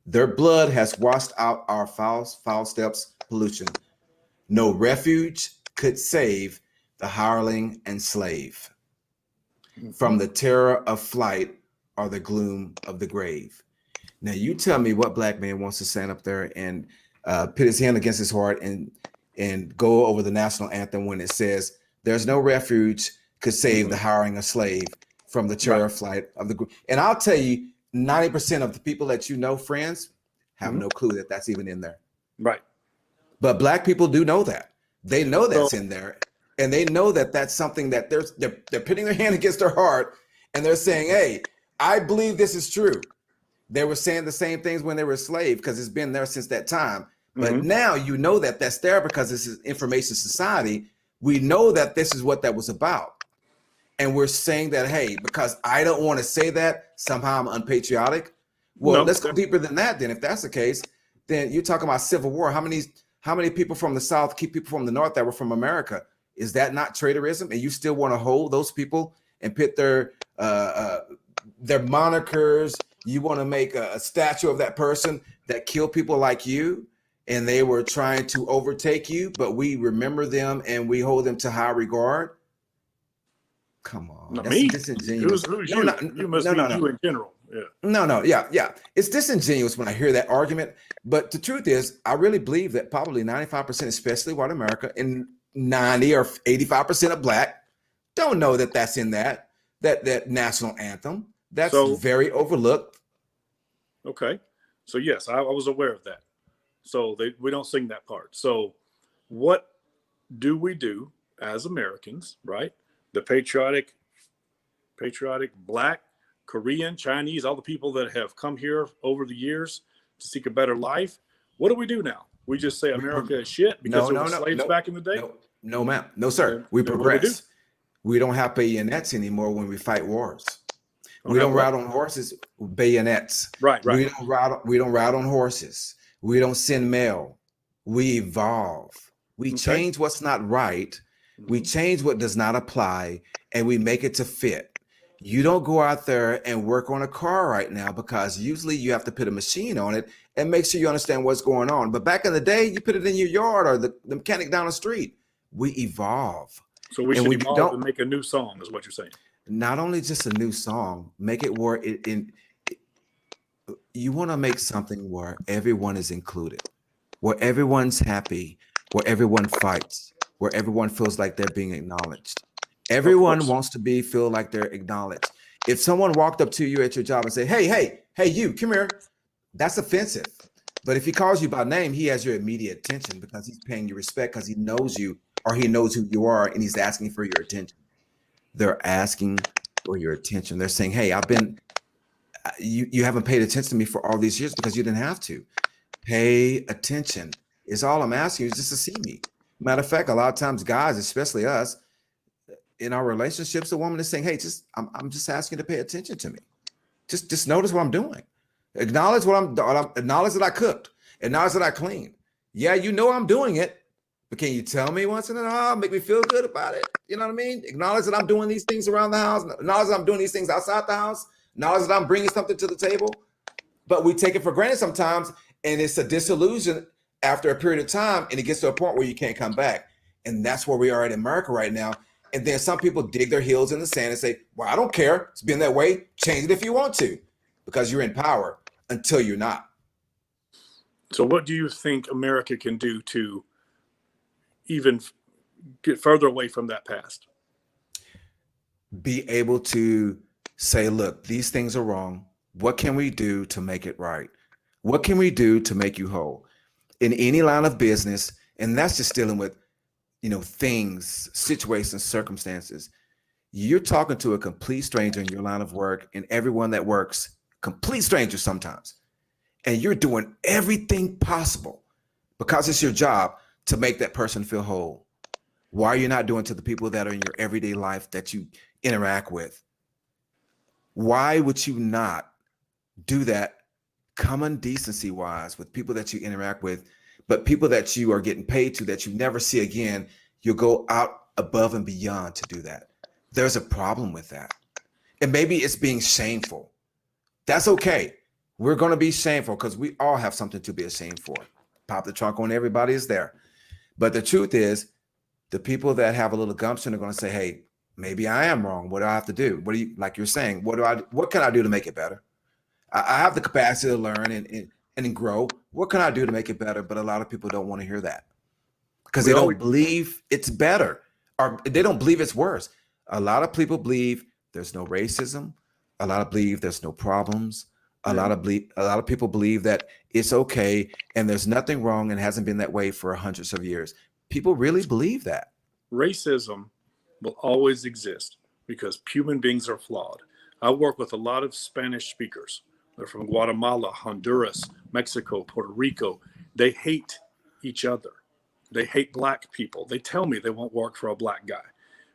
Their blood has washed out our foul steps, pollution. No refuge could save the hireling and slave from the terror of flight or the gloom of the grave. Now, you tell me what black man wants to stand up there and put his hand against his heart and go over the national anthem when it says there's no refuge could save the hiring a slave from the terror of flight of the group. And I'll tell you, 90% of the people that you know, friends, have no clue that that's even in there. Right. But black people do know that. They know that's in there. And they know that that's something that they're putting their hand against their heart and they're saying, hey, I believe this is true. They were saying the same things when they were slaves because it's been there since that time. But now you know that that's there because this is information society. We know that this is what that was about. And we're saying that, hey, because I don't want to say that, somehow I'm unpatriotic. Well, let's go deeper than that then. If that's the case, then you're talking about Civil War. How many people from the South keep people from the North that were from America? Is that not traitorism? And you still want to hold those people and put their monikers? You want to make a statue of that person that killed people like you, and they were trying to overtake you, but we remember them and we hold them to high regard? Come on, not that's me. Disingenuous. Who's you? You must mean you in general. Yeah. It's disingenuous when I hear that argument. But the truth is, I really believe that probably 95%, especially white America, and 90 or 85% of black don't know that that's in that national anthem. That's very overlooked. Okay. So yes, I was aware of that. So we don't sing that part. So what do we do as Americans, right? The patriotic black, Korean, Chinese, all the people that have come here over the years to seek a better life. What do we do now? We just say America is shit because there were slaves back in the day? No, ma'am. No, sir. We progress. We don't have bayonets anymore when we fight wars. We don't ride on horses, bayonets. Right. We don't ride on horses. We don't send mail. We evolve. We change what's not right. We change what does not apply, and we make it to fit. You don't go out there and work on a car right now because usually you have to put a machine on it and make sure you understand what's going on. But back in the day, you put it in your yard or the mechanic down the street. We evolve. So we should evolve and make a new song, is what you're saying. Not only just a new song, make it where you want to make something where everyone is included, where everyone's happy, where everyone fights, where everyone feels like they're being acknowledged. Everyone wants to feel like they're acknowledged. If someone walked up to you at your job and say, hey, you, come here, that's offensive. But if he calls you by name, he has your immediate attention because he's paying you respect because he knows you or he knows who you are and he's asking for your attention. They're asking for your attention. They're saying, hey, you haven't paid attention to me for all these years because you didn't have to. Pay attention. It's all I'm asking you is just to see me. Matter of fact, a lot of times guys, especially us, in our relationships, the woman is saying, hey, I'm just asking you to pay attention to me. Just notice what I'm doing. Acknowledge acknowledge that I cooked. Acknowledge that I cleaned. Yeah, you know I'm doing it, but can you tell me once in a while, make me feel good about it? You know what I mean? Acknowledge that I'm doing these things around the house. Acknowledge that I'm doing these things outside the house. Acknowledge that I'm bringing something to the table. But we take it for granted sometimes, and it's a disillusion after a period of time, and it gets to a point where you can't come back. And that's where we are in America right now. And then some people dig their heels in the sand and say, well, I don't care. It's been that way. Change it if you want to, because you're in power until you're not. So what do you think America can do to even get further away from that past? Be able to say, look, these things are wrong. What can we do to make it right? What can we do to make you whole? In any line of business, and that's just dealing with things, situations, circumstances. You're talking to a complete stranger in your line of work, and everyone that works, complete strangers sometimes. And you're doing everything possible because it's your job to make that person feel whole. Why are you not doing to the people that are in your everyday life that you interact with? Why would you not do that common decency wise with people that you interact with? But people that you are getting paid to that you never see again, you'll go out above and beyond to do that. There's a problem with that. And maybe it's being shameful. That's okay. We're going to be shameful because we all have something to be ashamed for. Pop the trunk on everybody is there. But the truth is, the people that have a little gumption are going to say, hey, maybe I am wrong. What do I have to do? Like you're saying, what can I do to make it better? I have the capacity to learn and grow. What can I do to make it better? But a lot of people don't want to hear that because they don't believe it's better, or they don't believe it's worse. A lot of people believe there's no racism. A lot of believe there's no problems. A lot of people believe that it's okay and there's nothing wrong and hasn't been that way for hundreds of years. People really believe that. Racism will always exist because human beings are flawed. I work with a lot of Spanish speakers. They're from Guatemala, Honduras, Mexico, Puerto Rico. They hate each other. They hate black people. They tell me they won't work for a black guy.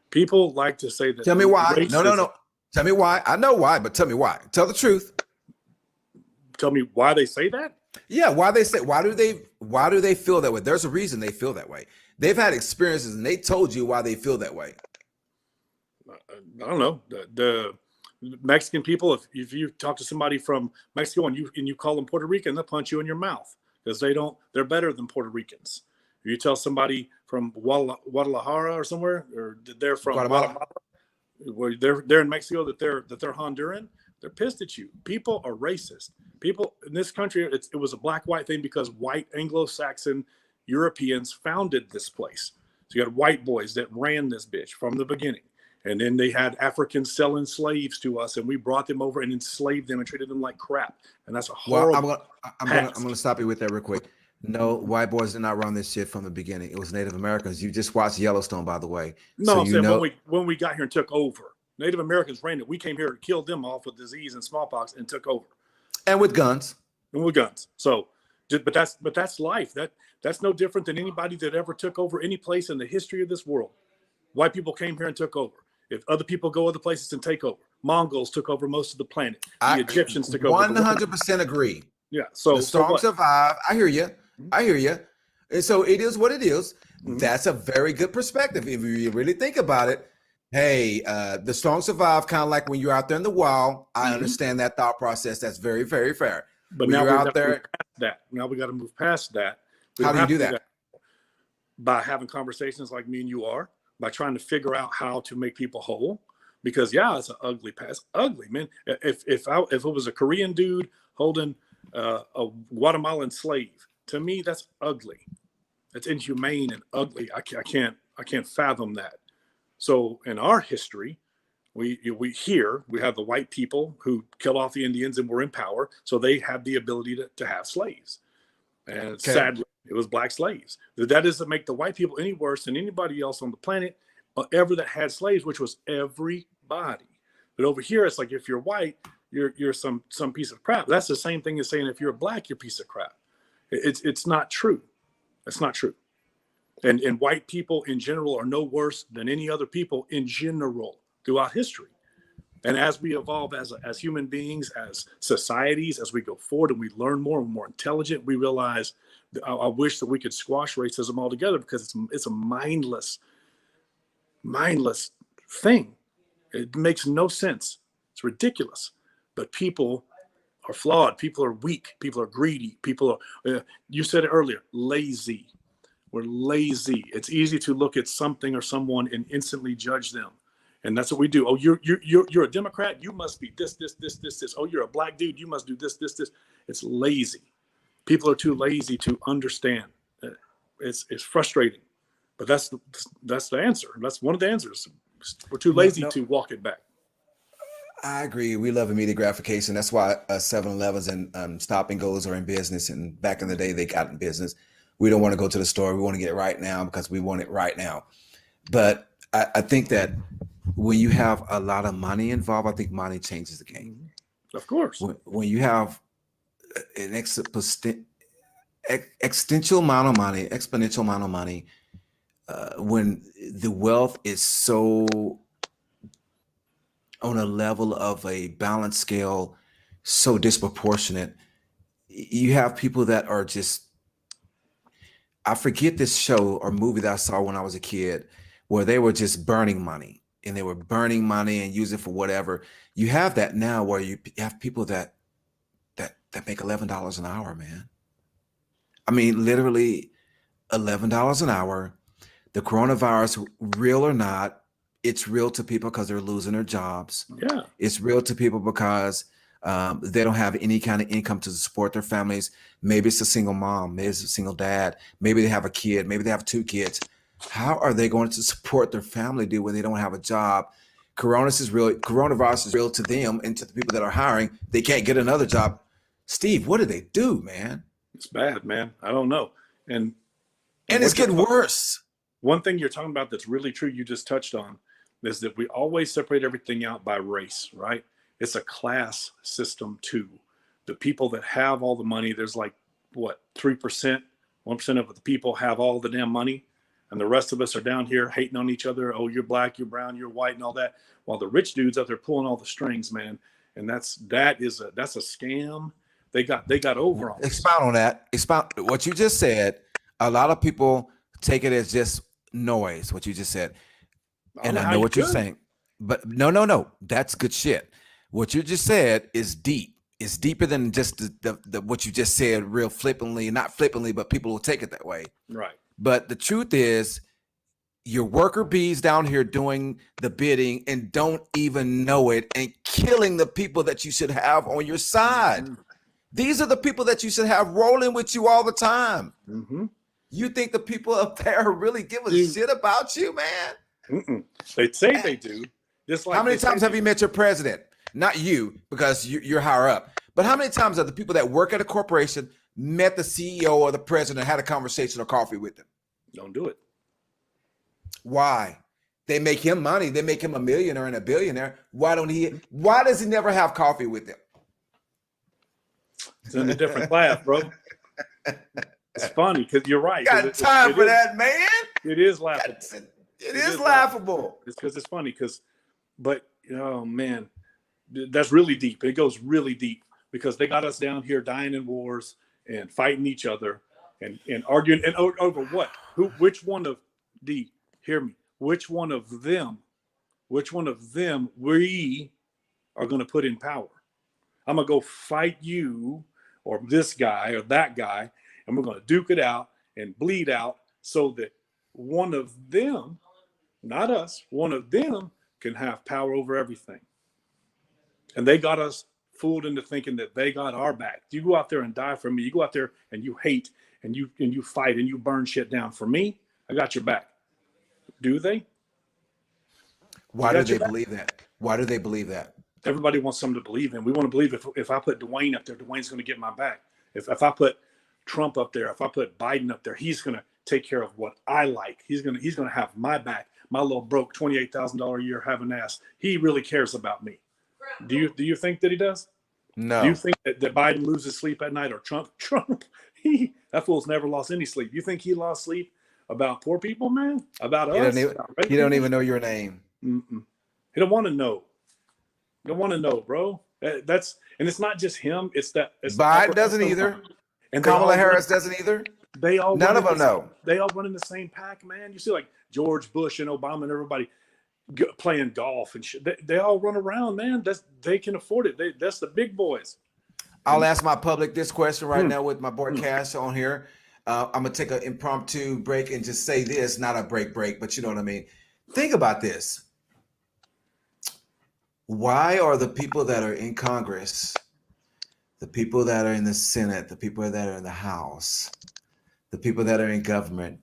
People like to say that. Tell me why. No. Tell me why. I know why, but tell me why. Tell the truth. Tell me why they say that? Yeah, why do they feel that way? There's a reason they feel that way. They've had experiences and they told you why they feel that way. I don't know. The Mexican people, if you talk to somebody from Mexico and you call them Puerto Rican, they'll punch you in your mouth because they're better than Puerto Ricans. If you tell somebody from Guadalajara or somewhere, or they're from Guatemala, where they're in Mexico, that they're Honduran, they're pissed at you. People are racist. People in this country, it was a black-white thing because white Anglo-Saxon Europeans founded this place. So you got white boys that ran this bitch from the beginning. And then they had Africans selling slaves to us, and we brought them over and enslaved them and treated them like crap. And that's a horrible. Well, I'm gonna stop you with that real quick. No, white boys did not run this shit from the beginning. It was Native Americans. You just watched Yellowstone, by the way. No, so I'm saying when we got here and took over, Native Americans ran it. We came here to kill them off with disease and smallpox and took over. And with guns. So But that's life. That's no different than anybody that ever took over any place in the history of this world. White people came here and took over. If other people go other places and take over, Mongols took over most of the planet. The Egyptians took over. 100% agree. Yeah. So the strong survive. I hear you. I hear you. And so it is what it is. That's a very good perspective. If you really think about it, hey, the strong survive, kind of like when you're out there in the wild. I understand that thought process. That's very, very fair. But when now you're we've out got to there, move past that. Now we got to move past that. How do you do that? By having conversations like me and you are, by trying to figure out how to make people whole. Because yeah, it's an ugly past. Ugly, man. If it was a Korean dude holding a Guatemalan slave, to me that's ugly. That's inhumane and ugly. I can't fathom that. So in our history, we have the white people who killed off the Indians and were in power, so they had the ability to have slaves. And sadly, it was black slaves. That doesn't make the white people any worse than anybody else on the planet ever that had slaves, which was everybody. But over here, it's like if you're white, you're some piece of crap. That's the same thing as saying if you're black, you're a piece of crap. It's not true. It's not true. And white people in general are no worse than any other people in general throughout history. And as we evolve as human beings, as societies, as we go forward and we learn more and more intelligent, we realize I wish that we could squash racism altogether, because it's a mindless thing. It makes no sense. It's ridiculous. But people are flawed. People are weak. People are greedy. People are, you said it earlier, lazy. We're lazy. It's easy to look at something or someone and instantly judge them. And that's what we do. Oh, you're a Democrat. You must be this. Oh, you're a black dude. You must do this. It's lazy. People are too lazy to understand. It's frustrating, but that's the answer. That's one of the answers. We're too lazy to walk it back. I agree. We love immediate gratification. That's why 7-Elevens and Stop and Goes are in business. And back in the day, they got in business. We don't want to go to the store. We want to get it right now because we want it right now. But I think that when you have a lot of money involved, I think money changes the game. Of course. When you have an exponential amount of money, when the wealth is so on a level of a balance scale, so disproportionate, you have people that are just, I forget this show or movie that I saw when I was a kid, where they were just burning money and and use it for whatever. You have that now where you have people that make $11 an hour, man. I mean, literally $11 an hour. The coronavirus, real or not, it's real to people because they're losing their jobs. Yeah. It's real to people because they don't have any kind of income to support their families. Maybe it's a single mom, maybe it's a single dad, maybe they have a kid, maybe they have 2 kids. How are they going to support their family, dude, when they don't have a job? Coronavirus is real to them and to the people that are hiring. They can't get another job. Steve, what do they do, man? It's bad, man. I don't know. And it's getting worse. One thing you're talking about that's really true, you just touched on, is that we always separate everything out by race, right? It's a class system too. The people that have all the money, there's like, what, 3%, 1% of the people have all the damn money. And the rest of us are down here hating on each other. Oh, you're black, you're brown, you're white, and all that. While the rich dudes out there pulling all the strings, man. And that's a scam. They got over on. Expound on that. Expound what you just said. A lot of people take it as just noise, what you just said. And I know what you're saying. But no. That's good shit. What you just said is deep. It's deeper than just the what you just said real flippantly, not flippantly, but people will take it that way. Right. But the truth is, your worker bees down here doing the bidding and don't even know it and killing the people that you should have on your side. Mm-hmm. These are the people that you should have rolling with you all the time. Mm-hmm. You think the people up there really give a shit about you, man? Mm-mm. They say they do. Just like how many times have you met your president? Not you, because you're higher up. But how many times have the people that work at a corporation met the CEO or the president, had a conversation or coffee with them? Don't do it. Why? They make him money. They make him a millionaire and a billionaire. Why does he never have coffee with them? It's in a different class, bro. It's funny because you're right. Got time for that, man. It is laughable. It is laughable. It's because it's funny but oh man, that's really deep. It goes really deep because they got us down here dying in wars and fighting each other and arguing and over what? Which one of hear me? Which one of them we are going to put in power? I'm going to go fight you or this guy or that guy, and we're going to duke it out and bleed out so that one of them, not us, one of them can have power over everything. And they got us fooled into thinking that they got our back. You go out there and die for me. You go out there and you hate and you fight and you burn shit down for me. I got your back. Do they? Why do they believe that? Why do they believe that? Everybody wants something to believe in. We want to believe if I put Dwayne up there, Dwayne's going to get my back. If I put Trump up there, if I put Biden up there, he's going to take care of what I like. He's going to have my back. My little broke $28,000 a year having ass. He really cares about me. Do you think that he does? No. Do you think that Biden loses sleep at night or Trump? That fool's never lost any sleep. You think he lost sleep about poor people, man? About us? He don't even know your name. Mm-mm. He don't want to know. Don't want to know, bro. And it's not just him. It's Biden doesn't either. And Kamala Harris doesn't either. They all none of them know. They all run in the same pack, man. You see, like George Bush and Obama and everybody playing golf and shit. They all run around, man. They can afford it. That's the big boys. I'll ask my public this question right now with my boy Cash on here. I'm gonna take an impromptu break and just say this, not a break, but you know what I mean. Think about this. Why are the people that are in Congress, the people that are in the Senate, the people that are in the House, the people that are in government,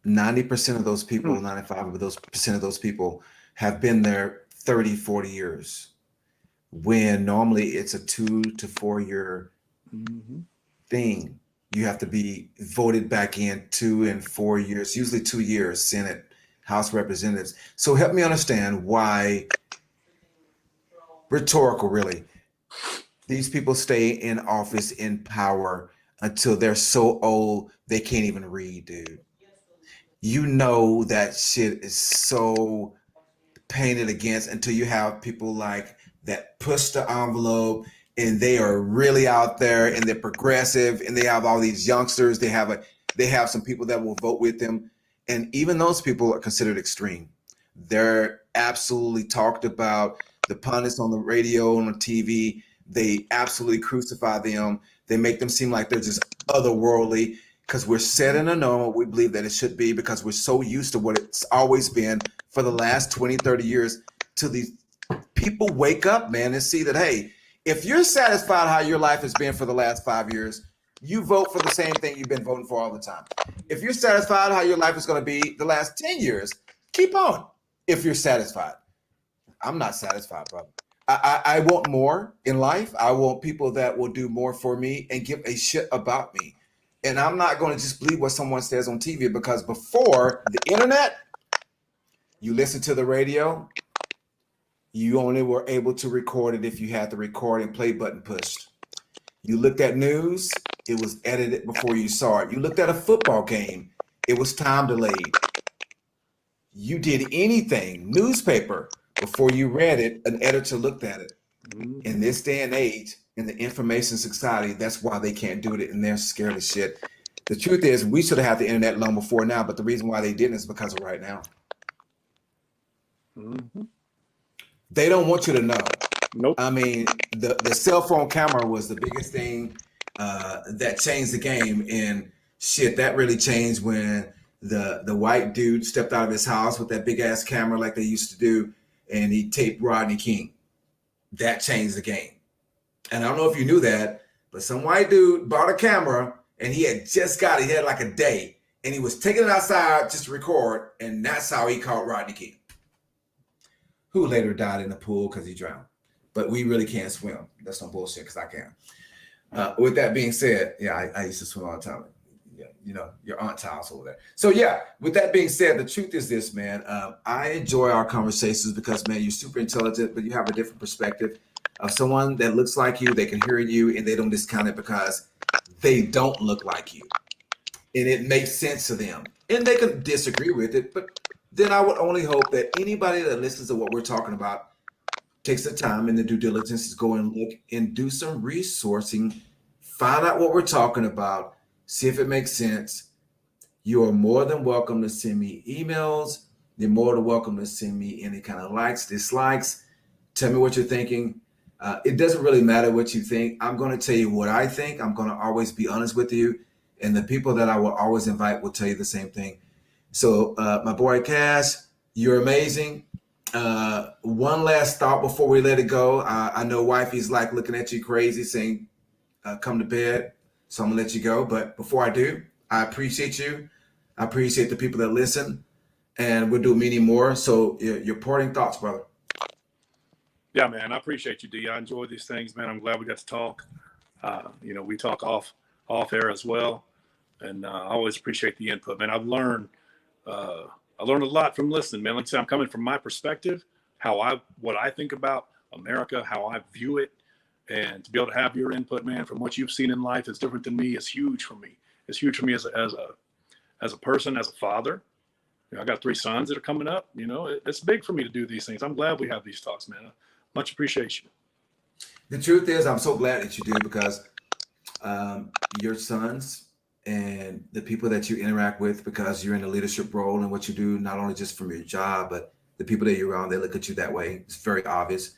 90% of those people, 95% of those people have been there 30, 40 years, when normally it's a 2 to 4 year thing. You have to be voted back in 2 and 4 years, usually 2 years, Senate, House Representatives. So help me understand why, rhetorical really, these people stay in office in power until they're so old they can't even read, dude. You know that shit is so painted against until you have people like that push the envelope and they are really out there and they're progressive and they have all these youngsters. They have some people that will vote with them. And even those people are considered extreme. They're absolutely talked about. The pundits on the radio, on the TV, they absolutely crucify them. They make them seem like they're just otherworldly because we're set in a norm. We believe that it should be because we're so used to what it's always been for the last 20, 30 years till these people wake up, man, and see that, hey, if you're satisfied how your life has been for the last 5 years, you vote for the same thing you've been voting for all the time. If you're satisfied how your life is going to be the last 10 years, keep on if you're satisfied. I'm not satisfied, brother. I want more in life. I want people that will do more for me and give a shit about me. And I'm not going to just believe what someone says on TV, because before the internet, you listen to the radio, you only were able to record it if you had the record and play button pushed. You looked at news, it was edited before you saw it. You looked at a football game, it was time delayed. You did anything, newspaper, before you read it, an editor looked at it. In this day and age, in the information society, that's why they can't do it, and they're scared of shit. The truth is, we should have had the internet long before now, but the reason why they didn't is because of right now. They don't want you to know. Nope. I mean, the cell phone camera was the biggest thing that changed the game, and shit, that really changed when the white dude stepped out of his house with that big ass camera like they used to do, and he taped Rodney King. That changed the game. And I don't know if you knew that, but some white dude bought a camera and he had just got it. He had like a day, and he was taking it outside just to record, and that's how he caught Rodney King, who later died in the pool because he drowned. But we really can't swim. That's no bullshit, because I can. With that being said, yeah, I used to swim all the time. Yeah, you know, your aunt's house over there. So yeah, with that being said, the truth is this, man. I enjoy our conversations because, man, you're super intelligent, but you have a different perspective of someone that looks like you. They can hear you, and they don't discount it because they don't look like you. And it makes sense to them. And they can disagree with it, but then I would only hope that anybody that listens to what we're talking about takes the time and the due diligence to go and look and do some resourcing, find out what we're talking about, see if it makes sense. You are more than welcome to send me emails. You're more than welcome to send me any kind of likes, dislikes. Tell me what you're thinking. It doesn't really matter what you think. I'm going to tell you what I think. I'm going to always be honest with you. And the people that I will always invite will tell you the same thing. So my boy Cass, you're amazing. One last thought before we let it go. I know wifey's like looking at you crazy saying, come to bed. So I'm gonna let you go. But before I do, I appreciate you. I appreciate the people that listen, and we'll do many more. So your parting thoughts, brother. Yeah, man, I appreciate you, D. I enjoy these things, man. I'm glad we got to talk. We talk off air as well. And I always appreciate the input, man. I learned a lot from listening, man. Like I said, I'm coming from my perspective, what I think about America, how I view it, and to be able to have your input, man, from what you've seen in life is different than me. It's huge for me. It's huge for me as a person, as a father. I got 3 sons that are coming up. It's big for me to do these things. I'm glad we have these talks, man. Much appreciation. The truth is, I'm so glad that you do, because your sons and the people that you interact with, because you're in a leadership role and what you do, not only just from your job, but the people that you're around, they look at you that way. It's very obvious.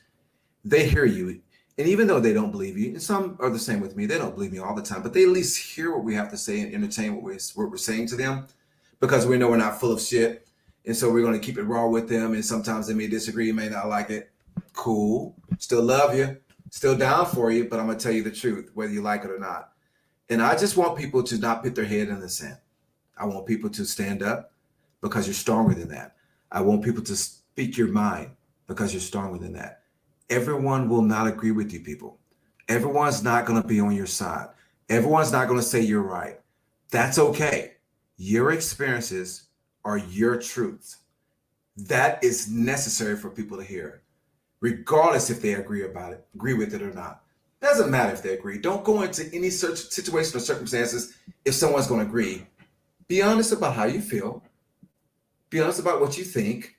They hear you. And even though they don't believe you, and some are the same with me, they don't believe me all the time, but they at least hear what we have to say and entertain what we're saying to them, because we know we're not full of shit. And so we're going to keep it raw with them. And sometimes they may disagree, may not like it. Cool. Still love you. Still down for you. But I'm going to tell you the truth, whether you like it or not. And I just want people to not put their head in the sand. I want people to stand up, because you're stronger than that. I want people to speak your mind, because you're stronger than that. Everyone will not agree with you, people. Everyone's not going to be on your side. Everyone's not going to say you're right. That's okay. Your experiences are your truth. That is necessary for people to hear, regardless if they agree with it or not. Doesn't matter if they agree. Don't go into any situation or circumstances if someone's going to agree. Be honest about how you feel. Be honest about what you think,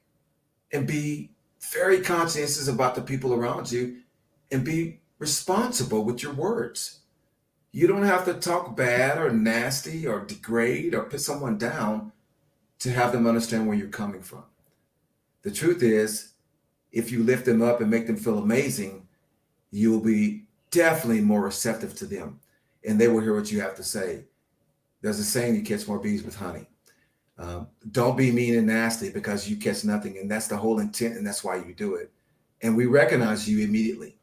and be very conscientious about the people around you, and be responsible with your words. You don't have to talk bad or nasty or degrade or put someone down to have them understand where you're coming from. The truth is, if you lift them up and make them feel amazing, you'll be definitely more receptive to them, and they will hear what you have to say. There's a saying, you catch more bees with honey. Don't be mean and nasty, because you catch nothing, and that's the whole intent, and that's why you do it. And we recognize you immediately.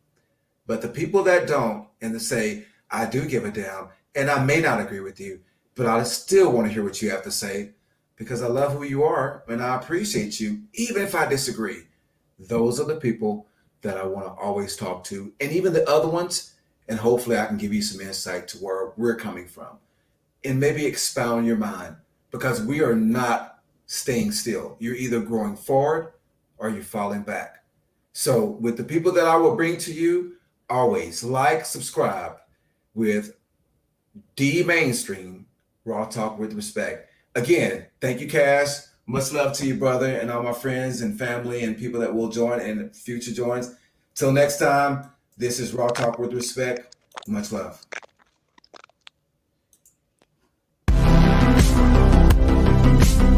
But the people that don't, and they say, I do give a damn, and I may not agree with you, but I still want to hear what you have to say, because I love who you are and I appreciate you, even if I disagree. Those are the people that I want to always talk to, and even the other ones. And hopefully I can give you some insight to where we're coming from, and maybe expound your mind, because we are not staying still. You're either growing forward or you're falling back. So with the people that I will bring to you, always like, subscribe with D Mainstream, Raw Talk with Respect. Again, thank you, Cass. Much love to you, brother, and all my friends and family and people that will join and future joins. Till next time, this is Raw Talk with Respect. Much love.